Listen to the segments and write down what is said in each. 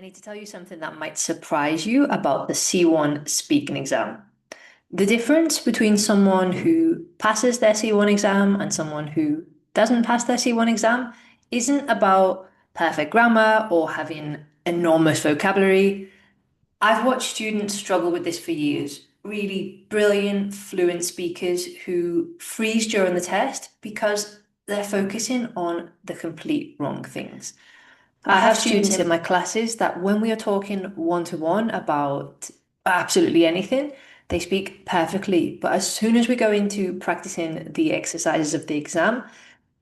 need to tell you something that might surprise you about the C1 speaking exam. The difference between someone who passes their C1 exam and someone who doesn't pass their C1 exam isn't about perfect grammar or having enormous vocabulary. I've watched students struggle with this for years. Really brilliant, fluent speakers who freeze during the test because they're focusing on the complete wrong things. I have students in my classes that when we are talking one-to-one about absolutely anything, they speak perfectly. But as soon as we go into practicing the exercises of the exam,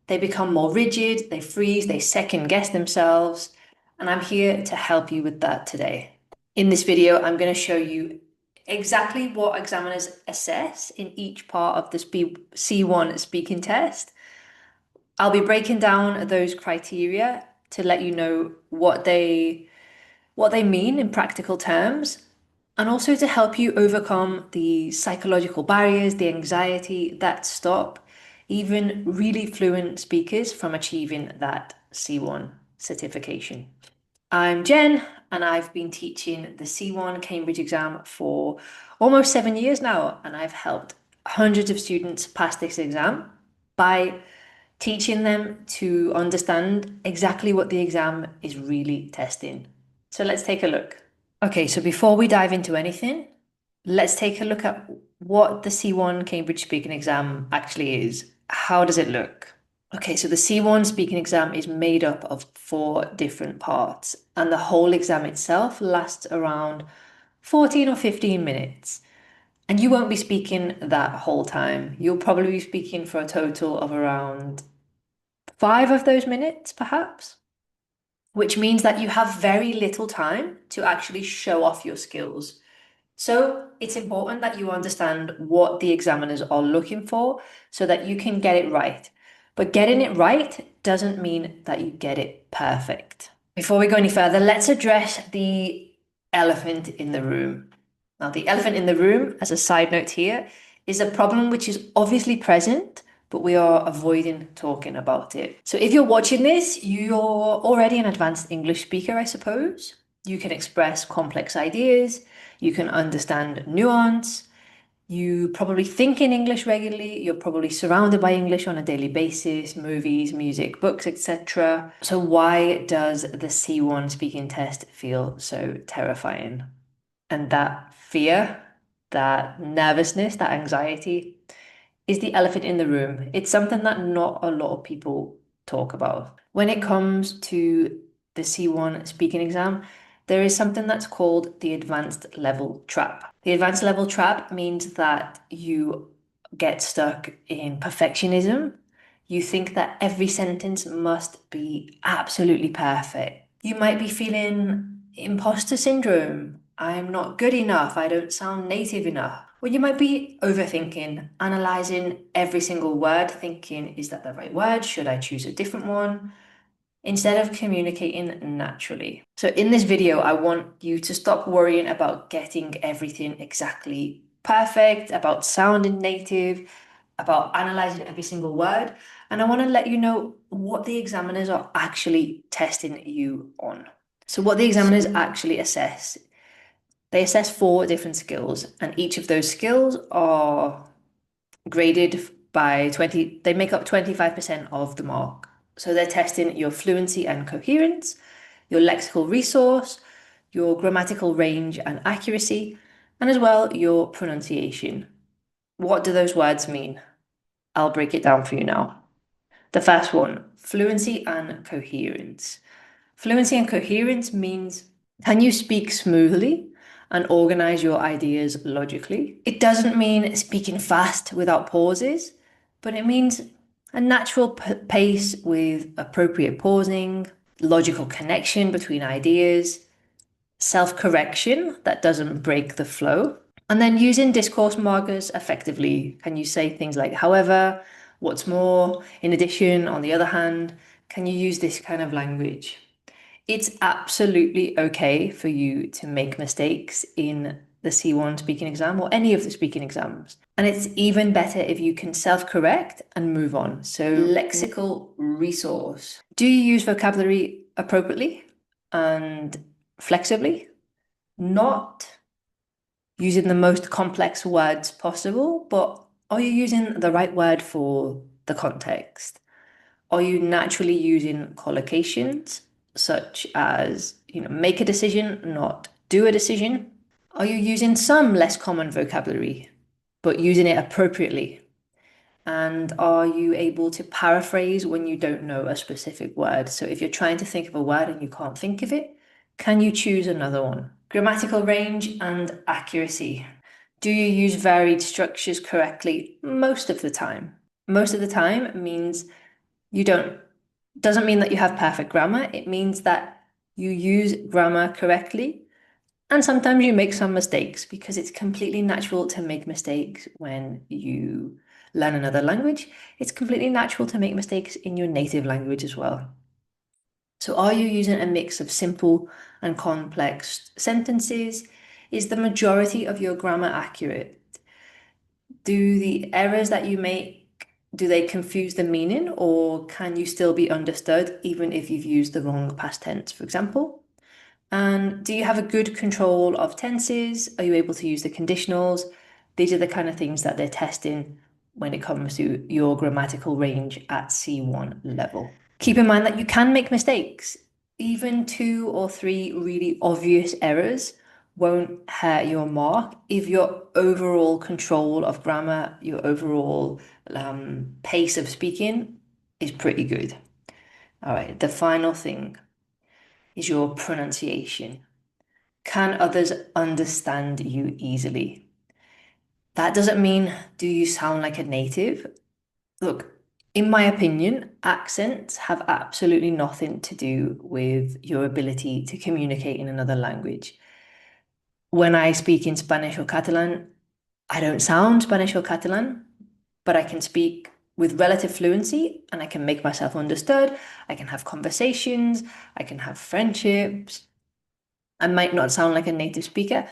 they become more rigid, they freeze, they second guess themselves. And I'm here to help you with that today. In this video, I'm going to show you exactly what examiners assess in each part of the C1 speaking test. I'll be breaking down those criteria to let you know what they mean in practical terms, and also to help you overcome the psychological barriers, the anxiety that stop even really fluent speakers from achieving that C1 certification. I'm Jen, and I've been teaching the C1 Cambridge exam for almost 7 years now, and I've helped hundreds of students pass this exam by teaching them to understand exactly what the exam is really testing. So let's take a look. Okay, so before we dive into anything, let's take a look at what the C1 Cambridge Speaking Exam actually is. How does it look? Okay, so the C1 speaking exam is made up of 4 different parts, and the whole exam itself lasts around 14 or 15 minutes. And you won't be speaking that whole time. You'll probably be speaking for a total of around 5 of those minutes, perhaps, which means that you have very little time to actually show off your skills. So it's important that you understand what the examiners are looking for so that you can get it right. But getting it right doesn't mean that you get it perfect. Before we go any further, let's address the elephant in the room. Now, the elephant in the room, as a side note here, is a problem which is obviously present, but we are avoiding talking about it. So if you're watching this, you're already an advanced English speaker, I suppose. You can express complex ideas, you can understand nuance, you probably think in English regularly, you're probably surrounded by English on a daily basis, movies, music, books, etc. So why does the C1 speaking test feel so terrifying? And that fear, that nervousness, that anxiety is the elephant in the room. It's something that not a lot of people talk about. When it comes to the C1 speaking exam, there is something that's called the advanced level trap. The advanced level trap means that you get stuck in perfectionism. You think that every sentence must be absolutely perfect. You might be feeling imposter syndrome. I'm not good enough. I don't sound native enough. Or you might be overthinking, analyzing every single word, thinking, is that the right word? Should I choose a different one? Instead of communicating naturally. So in this video, I want you to stop worrying about getting everything exactly perfect, about sounding native, about analyzing every single word. And I want to let you know what the examiners are actually testing you on. So what the examiners actually assess, they assess 4 different skills, and each of those skills are graded by 20, they make up 25% of the mark. So they're testing your fluency and coherence, your lexical resource, your grammatical range and accuracy, and as well your pronunciation. What do those words mean? I'll break it down for you now. The first one, fluency and coherence. Fluency and coherence means, can you speak smoothly and organize your ideas logically? It doesn't mean speaking fast without pauses, but it means a natural pace with appropriate pausing, logical connection between ideas, self-correction that doesn't break the flow, and then using discourse markers effectively. Can you say things like, however, what's more, in addition, on the other hand? Can you use this kind of language? It's absolutely okay for you to make mistakes in the C1 speaking exam or any of the speaking exams. And it's even better if you can self-correct and move on. So lexical resource. Do you use vocabulary appropriately? And flexibly, not using the most complex words possible, but are you using the right word for the context? Are you naturally using collocations such as, make a decision, not do a decision? Are you using some less common vocabulary, but using it appropriately? And are you able to paraphrase when you don't know a specific word? So if you're trying to think of a word and you can't think of it, can you choose another one? Grammatical range and accuracy. Do you use varied structures correctly most of the time? Most of the time means you don't, doesn't mean that you have perfect grammar. It means that you use grammar correctly. And sometimes you make some mistakes because it's completely natural to make mistakes when you learn another language. It's completely natural to make mistakes in your native language as well. So are you using a mix of simple and complex sentences? Is the majority of your grammar accurate? Do the errors that you make, do they confuse the meaning, or can you still be understood even if you've used the wrong past tense, for example? And do you have a good control of tenses? Are you able to use the conditionals? These are the kind of things that they're testing when it comes to your grammatical range at C1 level. Keep in mind that you can make mistakes. Even 2 or 3 really obvious errors won't hurt your mark if your overall control of grammar, your overall pace of speaking is pretty good. All right, the final thing is your pronunciation. Can others understand you easily? That doesn't mean do you sound like a native? Look, in my opinion, accents have absolutely nothing to do with your ability to communicate in another language. When I speak in Spanish or Catalan, I don't sound Spanish or Catalan, but I can speak with relative fluency and I can make myself understood. I can have conversations, I can have friendships. I might not sound like a native speaker,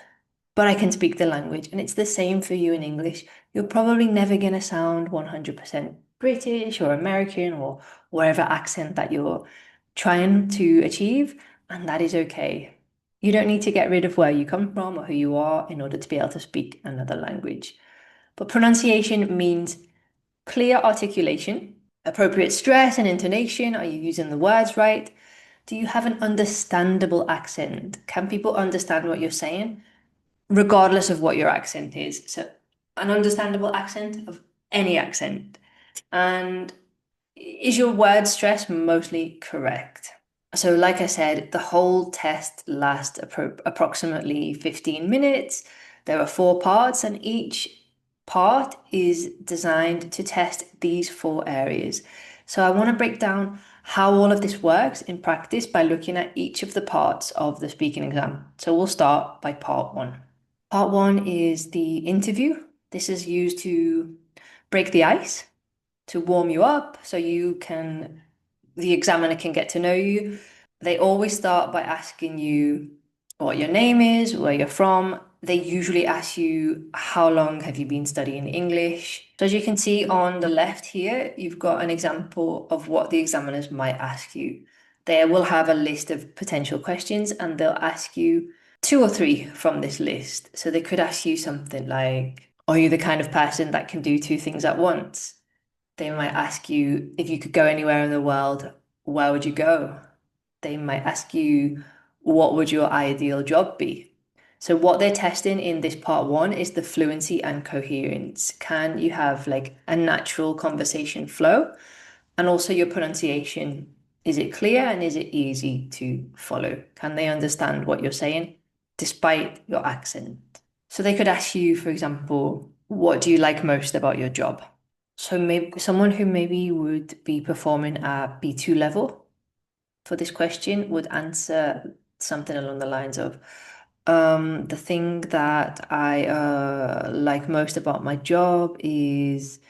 but I can speak the language. And it's the same for you in English. You're probably never going to sound 100% British or American or whatever accent that you're trying to achieve, and that is okay. You don't need to get rid of where you come from or who you are in order to be able to speak another language. But pronunciation means clear articulation, appropriate stress and intonation. Are you using the words right? Do you have an understandable accent? Can people understand what you're saying? Regardless of what your accent is. So, an understandable accent of any accent. And is your word stress mostly correct? So, like I said, the whole test lasts approximately 15 minutes. There are 4 parts, and each part is designed to test these 4 areas. So, I want to break down how all of this works in practice by looking at each of the parts of the speaking exam. So, we'll start by part 1. Part 1 is the interview. This is used to break the ice, to warm you up so the examiner can get to know you. They always start by asking you what your name is, where you're from. They usually ask you how long have you been studying English. So as you can see on the left here, you've got an example of what the examiners might ask you. They will have a list of potential questions and they'll ask you 2 or 3 from this list. So they could ask you something like, are you the kind of person that can do 2 things at once? They might ask you if you could go anywhere in the world, where would you go? They might ask you, what would your ideal job be? So what they're testing in this part 1 is the fluency and coherence. Can you have like a natural conversation flow? And also your pronunciation. Is it clear and is it easy to follow? Can they understand what you're saying despite your accent? So they could ask you, for example, what do you like most about your job? So maybe someone who maybe would be performing at B2 level for this question would answer something along the lines of, the thing that I like most about my job is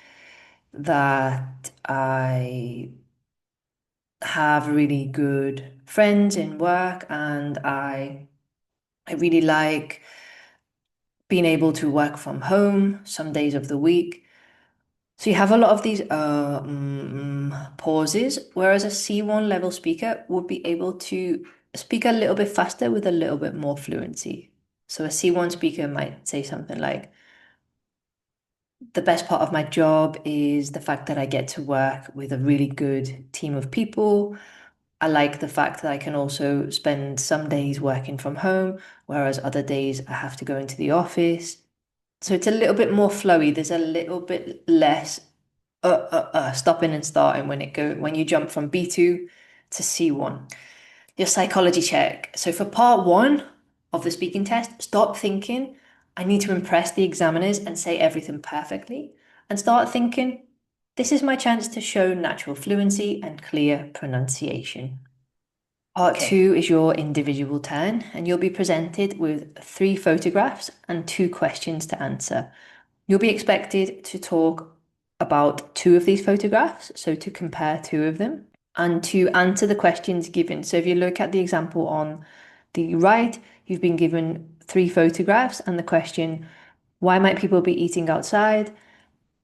that I have really good friends in work and I really like being able to work from home some days of the week. So you have a lot of these pauses, whereas a C1 level speaker would be able to speak a little bit faster with a little bit more fluency. So a C1 speaker might say something like, the best part of my job is the fact that I get to work with a really good team of people. I like the fact that I can also spend some days working from home, whereas other days I have to go into the office. So it's a little bit more flowy. There's a little bit less stopping and starting when you jump from B2 to C1. Your psychology check. So for part one of the speaking test, stop thinking, I need to impress the examiners and say everything perfectly, and start thinking, this is my chance to show natural fluency and clear pronunciation. Part two is your individual turn, and you'll be presented with three photographs and two questions to answer. You'll be expected to talk about two of these photographs, so to compare two of them, and to answer the questions given. So if you look at the example on the right, you've been given three photographs and the question, why might people be eating outside?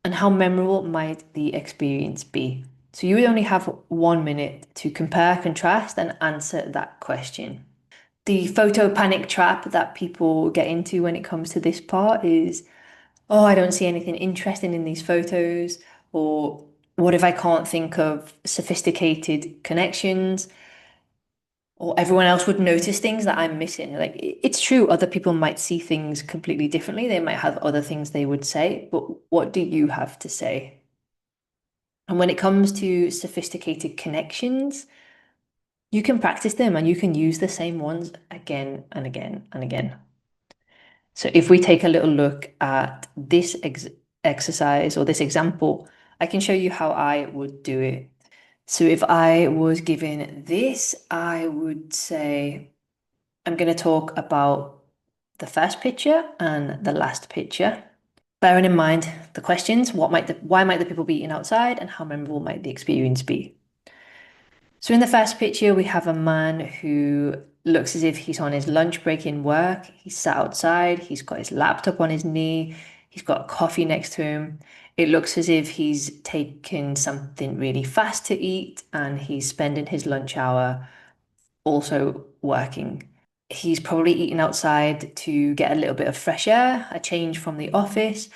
And how memorable might the experience be? So you would only have 1 minute to compare, contrast, and answer that question. The photo panic trap that people get into when it comes to this part is, oh, I don't see anything interesting in these photos, or what if I can't think of sophisticated connections, or everyone else would notice things that I'm missing. Like, it's true, other people might see things completely differently. They might have other things they would say, but what do you have to say? And when it comes to sophisticated connections, you can practice them and you can use the same ones again and again and again. So if we take a little look at this exercise or this example, I can show you how I would do it. So if I was given this, I would say, I'm going to talk about the first picture and the last picture. Bearing in mind the questions, why might the people be eating outside and how memorable might the experience be? So in the first picture, we have a man who looks as if he's on his lunch break in work. He's sat outside, he's got his laptop on his knee, he's got coffee next to him. It looks as if he's taken something really fast to eat and he's spending his lunch hour also working. He's probably eating outside to get a little bit of fresh air, a change from the office.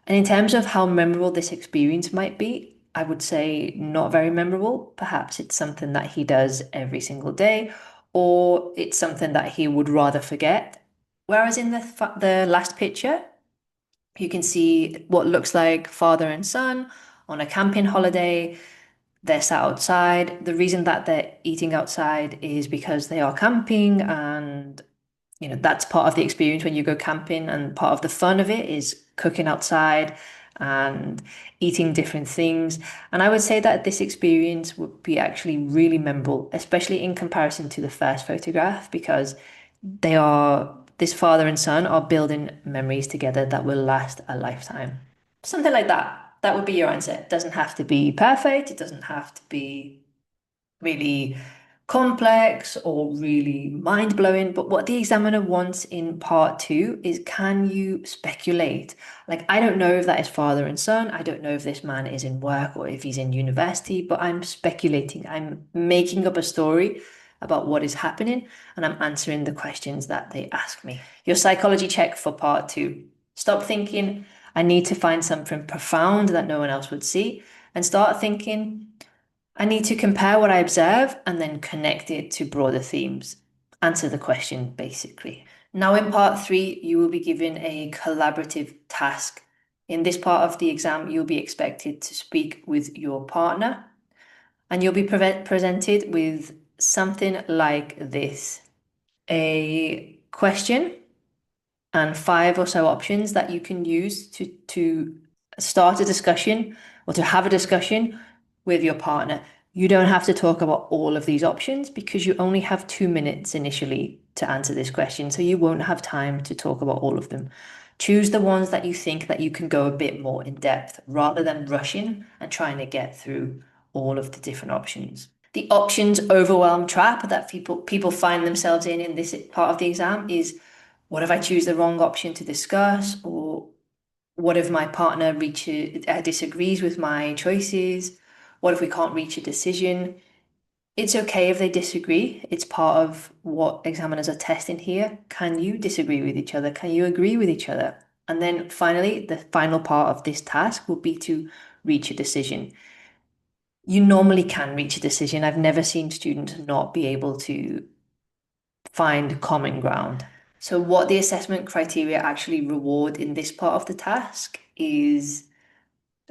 And in terms of how memorable this experience might be, I would say not very memorable. Perhaps it's something that he does every single day, or it's something that he would rather forget. Whereas in the last picture, you can see what looks like father and son on a camping holiday. They're sat outside. The reason that they're eating outside is because they are camping, and that's part of the experience when you go camping, and part of the fun of it is cooking outside and eating different things. And I would say that this experience would be actually really memorable, especially in comparison to the first photograph, because this father and son are building memories together that will last a lifetime. Something like that. That would be your answer. It doesn't have to be perfect. It doesn't have to be really complex or really mind-blowing, but what the examiner wants in part two is, can you speculate? Like, I don't know if that is father and son. I don't know if this man is in work or if he's in university, but I'm speculating. I'm making up a story about what is happening and I'm answering the questions that they ask me. Your psychology check for part two. Stop thinking, I need to find something profound that no one else would see, and start thinking, I need to compare what I observe and then connect it to broader themes. Answer the question, basically. Now, in part three, you will be given a collaborative task. In this part of the exam, you'll be expected to speak with your partner, and you'll be presented with something like this: a question and five or so options that you can use to start a discussion or to have a discussion with your partner. You don't have to talk about all of these options because you only have 2 minutes initially to answer this question, so you won't have time to talk about all of them. Choose the ones that you think that you can go a bit more in depth rather than rushing and trying to get through all of the different options. The options overwhelm trap that people find themselves in this part of the exam is, what if I choose the wrong option to discuss? Or what if my partner disagrees with my choices? What if we can't reach a decision? It's okay if they disagree. It's part of what examiners are testing here. Can you disagree with each other? Can you agree with each other? And then finally, the final part of this task will be to reach a decision. You normally can reach a decision. I've never seen students not be able to find common ground. So, what the assessment criteria actually reward in this part of the task is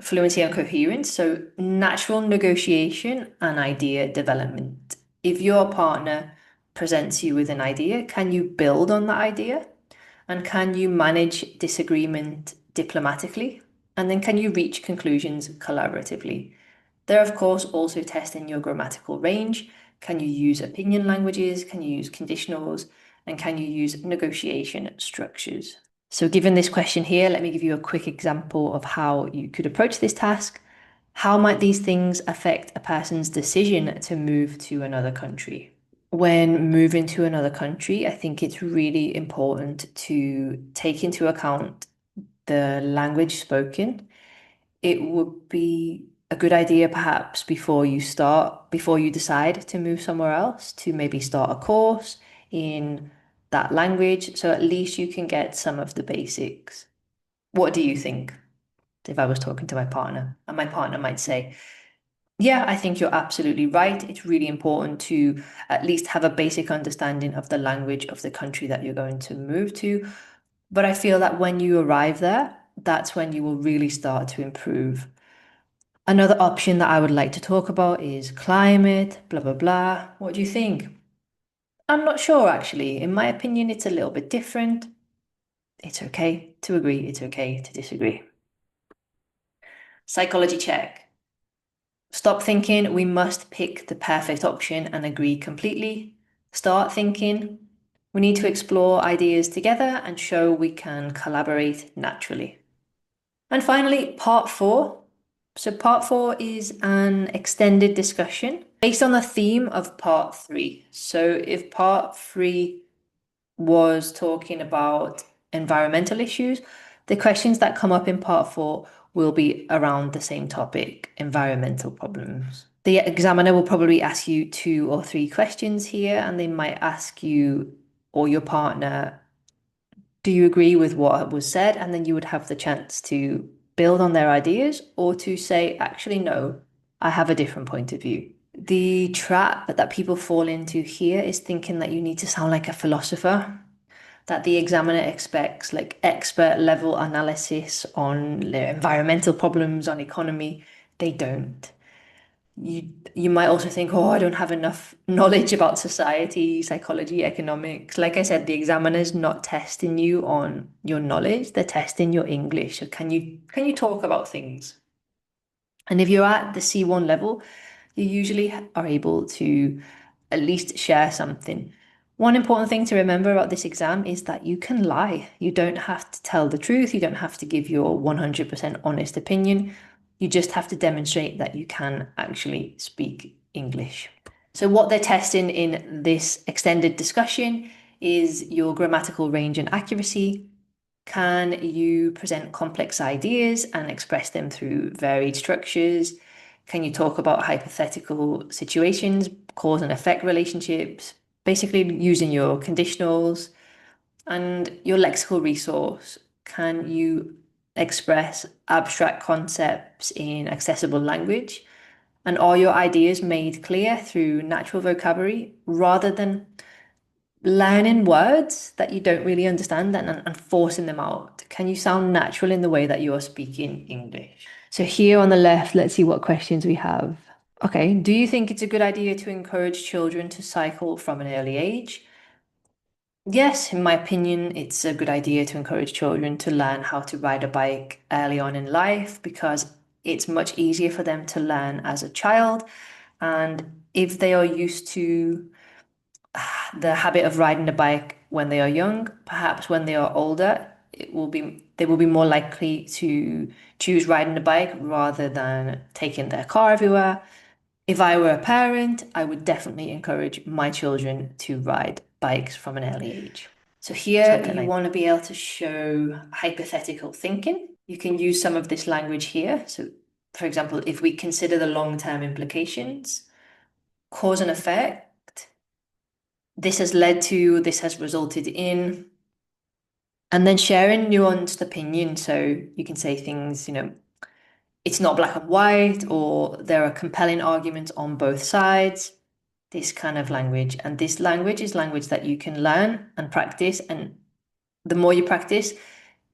fluency and coherence, so natural negotiation and idea development. If your partner presents you with an idea, can you build on that idea? And can you manage disagreement diplomatically? And then can you reach conclusions collaboratively? They're, of course, also testing your grammatical range. Can you use opinion languages? Can you use conditionals? And can you use negotiation structures? So given this question here, let me give you a quick example of how you could approach this task. How might these things affect a person's decision to move to another country? When moving to another country, I think it's really important to take into account the language spoken. It would be a good idea perhaps before you decide to move somewhere else, to maybe start a course in that language, so at least you can get some of the basics. What do you think if I was talking to my partner? And my partner might say, yeah, I think you're absolutely right. It's really important to at least have a basic understanding of the language of the country that you're going to move to. But I feel that when you arrive there, that's when you will really start to improve. Another option that I would like to talk about is climate, blah, blah, blah. What do you think? I'm not sure, actually. In my opinion, it's a little bit different. It's okay to agree, it's okay to disagree. Psychology check. Stop thinking we must pick the perfect option and agree completely. Start thinking we need to explore ideas together and show we can collaborate naturally. And finally, part four. So, part four is an extended discussion based on the theme of part three. So, if part three was talking about environmental issues, the questions that come up in part four will be around the same topic, environmental problems. The examiner will probably ask you 2 or 3 questions here, and they might ask you or your partner, do you agree with what was said? And then you would have the chance to build on their ideas or to say, actually, no, I have a different point of view. The trap that people fall into here is thinking that you need to sound like a philosopher, that the examiner expects like expert level analysis on environmental problems, on economy. They don't. You might also think, oh, I don't have enough knowledge about society, psychology, economics. Like I said, the examiner's not testing you on your knowledge, they're testing your English. So can you talk about things? And if you're at the C1 level, you usually are able to at least share something. One important thing to remember about this exam is that you can lie. You don't have to tell the truth. You don't have to give your 100% honest opinion. You just have to demonstrate that you can actually speak English. So, what they're testing in this extended discussion is your grammatical range and accuracy. Can you present complex ideas and express them through varied structures? Can you talk about hypothetical situations, cause and effect relationships, basically using your conditionals and your lexical resource? Can you express abstract concepts in accessible language? And are your ideas made clear through natural vocabulary rather than learning words that you don't really understand and forcing them out? Can you sound natural in the way that you're speaking English? So here on the left, let's see what questions we have. Okay, do you think it's a good idea to encourage children to cycle from an early age? Yes, in my opinion, it's a good idea to encourage children to learn how to ride a bike early on in life because it's much easier for them to learn as a child. And if they are used to the habit of riding a bike when they are young, perhaps when they are older, they will be more likely to choose riding a bike rather than taking their car everywhere. If I were a parent, I would definitely encourage my children to ride bikes from an early age. So here you want to be able to show hypothetical thinking. You can use some of this language here. So, for example, if we consider the long-term implications, cause and effect. This has led to, this has resulted in, and then sharing nuanced opinion. So you can say things, it's not black and white, or there are compelling arguments on both sides. This kind of language. And this language is language that you can learn and practice. And the more you practice,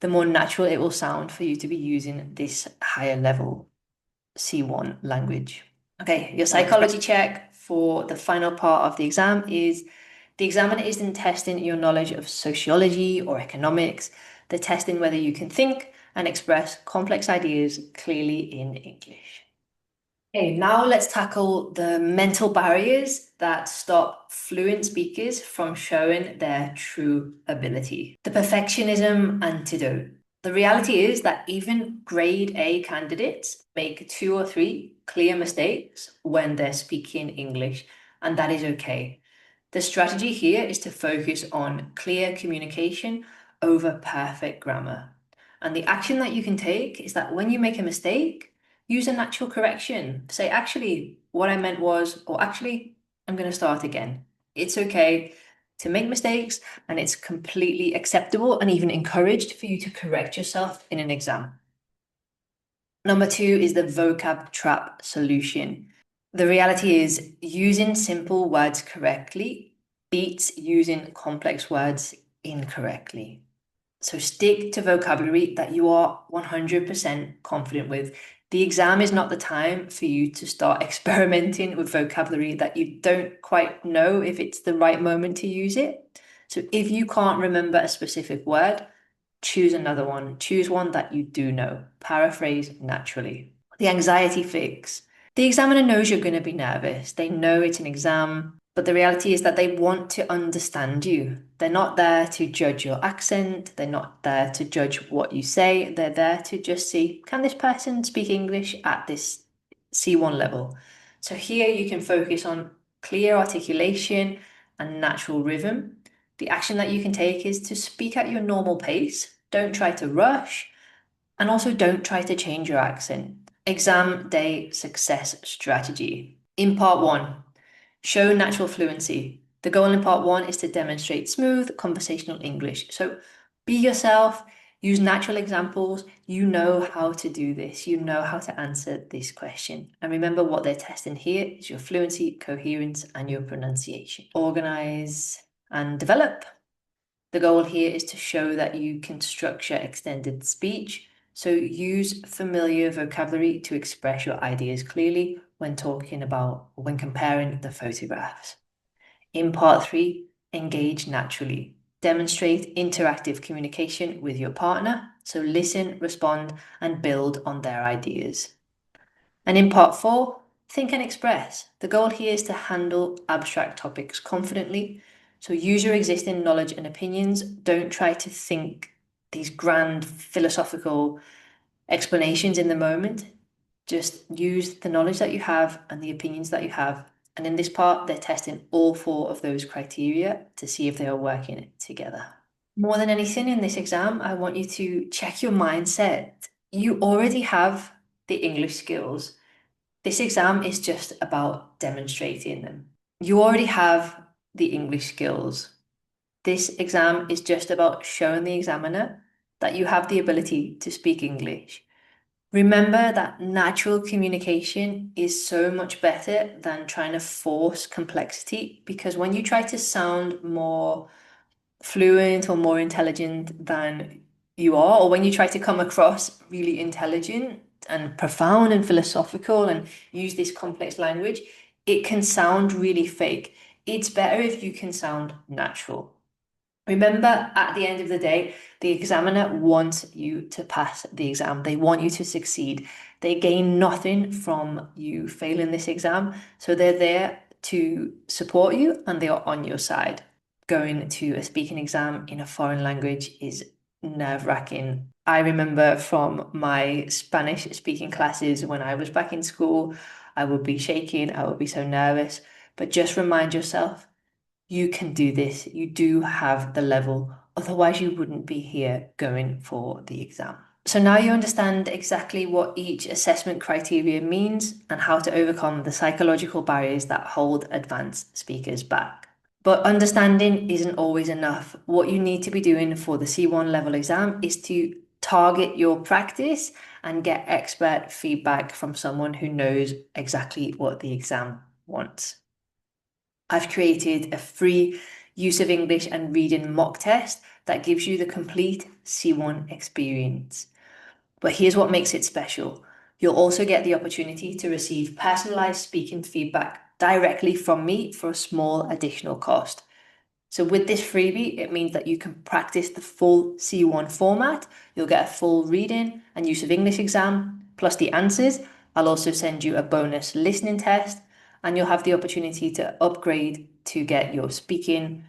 the more natural it will sound for you to be using this higher level C1 language. Okay, your psychology check for the final part of the exam is the examiner isn't testing your knowledge of sociology or economics. They're testing whether you can think and express complex ideas clearly in English. Okay, now let's tackle the mental barriers that stop fluent speakers from showing their true ability. The perfectionism antidote. The reality is that even grade A candidates make 2 or 3 clear mistakes when they're speaking English, and that is okay. The strategy here is to focus on clear communication over perfect grammar. And the action that you can take is that when you make a mistake, use a natural correction. Say, actually, what I meant was, or actually, I'm going to start again. It's okay to make mistakes, and it's completely acceptable and even encouraged for you to correct yourself in an exam. Number 2 is the vocab trap solution. The reality is using simple words correctly beats using complex words incorrectly. So stick to vocabulary that you are 100% confident with. The exam is not the time for you to start experimenting with vocabulary that you don't quite know if it's the right moment to use it. So if you can't remember a specific word, choose another one. Choose one that you do know. Paraphrase naturally. The anxiety fix. The examiner knows you're going to be nervous. They know it's an exam, but the reality is that they want to understand you. They're not there to judge your accent. They're not there to judge what you say. They're there to just see, can this person speak English at this C1 level? So here you can focus on clear articulation and natural rhythm. The action that you can take is to speak at your normal pace. Don't try to rush, and also don't try to change your accent. Exam day success strategy. In part 1, show natural fluency. The goal in part 1 is to demonstrate smooth conversational English. So be yourself, use natural examples. You know how to do this. You know how to answer this question. And remember, what they're testing here is your fluency, coherence, and your pronunciation. Organize and develop. The goal here is to show that you can structure extended speech. So use familiar vocabulary to express your ideas clearly when comparing the photographs. In part 3, engage naturally. Demonstrate interactive communication with your partner. So listen, respond, and build on their ideas. And in part 4, think and express. The goal here is to handle abstract topics confidently. So use your existing knowledge and opinions. Don't try to think these grand philosophical explanations in the moment. Just use the knowledge that you have and the opinions that you have. And in this part, they're testing all 4 of those criteria to see if they are working together. More than anything in this exam, I want you to check your mindset. You already have the English skills. This exam is just about demonstrating them. You already have the English skills. This exam is just about showing the examiner that you have the ability to speak English. Remember that natural communication is so much better than trying to force complexity, because when you try to sound more fluent or more intelligent than you are, or when you try to come across really intelligent and profound and philosophical and use this complex language, it can sound really fake. It's better if you can sound natural. Remember, at the end of the day, the examiner wants you to pass the exam. They want you to succeed. They gain nothing from you failing this exam. So they're there to support you and they are on your side. Going to a speaking exam in a foreign language is nerve-wracking. I remember from my Spanish speaking classes when I was back in school, I would be shaking, I would be so nervous. But just remind yourself, you can do this. You do have the level. Otherwise, you wouldn't be here going for the exam. So now you understand exactly what each assessment criteria means and how to overcome the psychological barriers that hold advanced speakers back. But understanding isn't always enough. What you need to be doing for the C1 level exam is to target your practice and get expert feedback from someone who knows exactly what the exam wants. I've created a free use of English and reading mock test that gives you the complete C1 experience. But here's what makes it special. You'll also get the opportunity to receive personalized speaking feedback directly from me for a small additional cost. So with this freebie, it means that you can practice the full C1 format. You'll get a full reading and use of English exam, plus the answers. I'll also send you a bonus listening test, and you'll have the opportunity to upgrade to get your speaking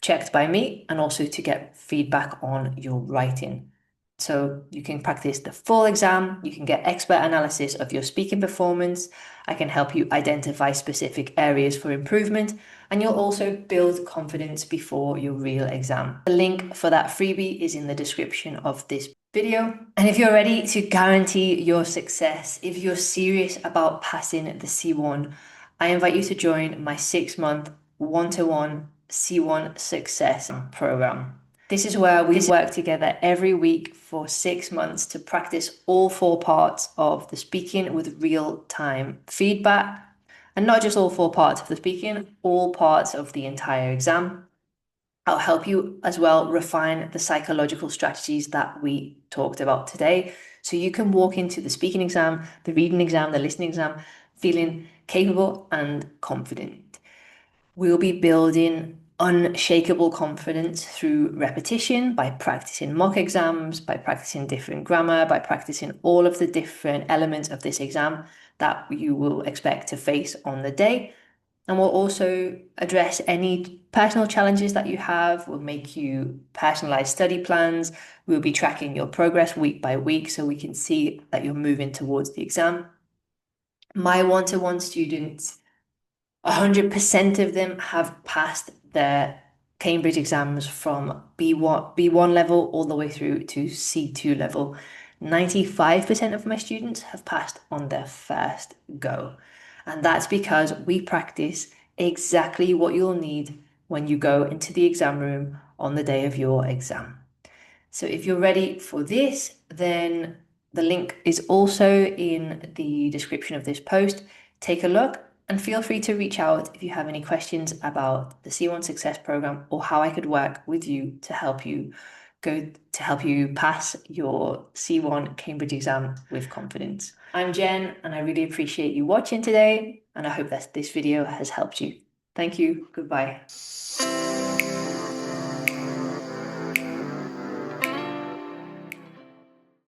checked by me and also to get feedback on your writing. So you can practice the full exam, you can get expert analysis of your speaking performance, I can help you identify specific areas for improvement, and you'll also build confidence before your real exam. The link for that freebie is in the description of this video. And if you're ready to guarantee your success, if you're serious about passing the C1, I invite you to join my 6-month one-to-one C1 Success program. This is where we work together every week for 6 months to practice all 4 parts of the speaking with real-time feedback. And not just all 4 parts of the speaking, all parts of the entire exam. I'll help you as well refine the psychological strategies that we talked about today. So you can walk into the speaking exam, the reading exam, the listening exam, feeling capable and confident. We'll be building unshakable confidence through repetition, by practicing mock exams, by practicing different grammar, by practicing all of the different elements of this exam that you will expect to face on the day. And we'll also address any personal challenges that you have. We'll make you personalized study plans. We'll be tracking your progress week by week so we can see that you're moving towards the exam. My one-to-one students, 100% of them have passed their Cambridge exams from B1 level all the way through to C2 level. 95% of my students have passed on their first go. And that's because we practice exactly what you'll need when you go into the exam room on the day of your exam. So if you're ready for this, then the link is also in the description of this post. Take a look and feel free to reach out if you have any questions about the C1 Success Program or how I could work with you to help you pass your C1 Cambridge exam with confidence. I'm Jen, and I really appreciate you watching today, and I hope that this video has helped you. Thank you. Goodbye.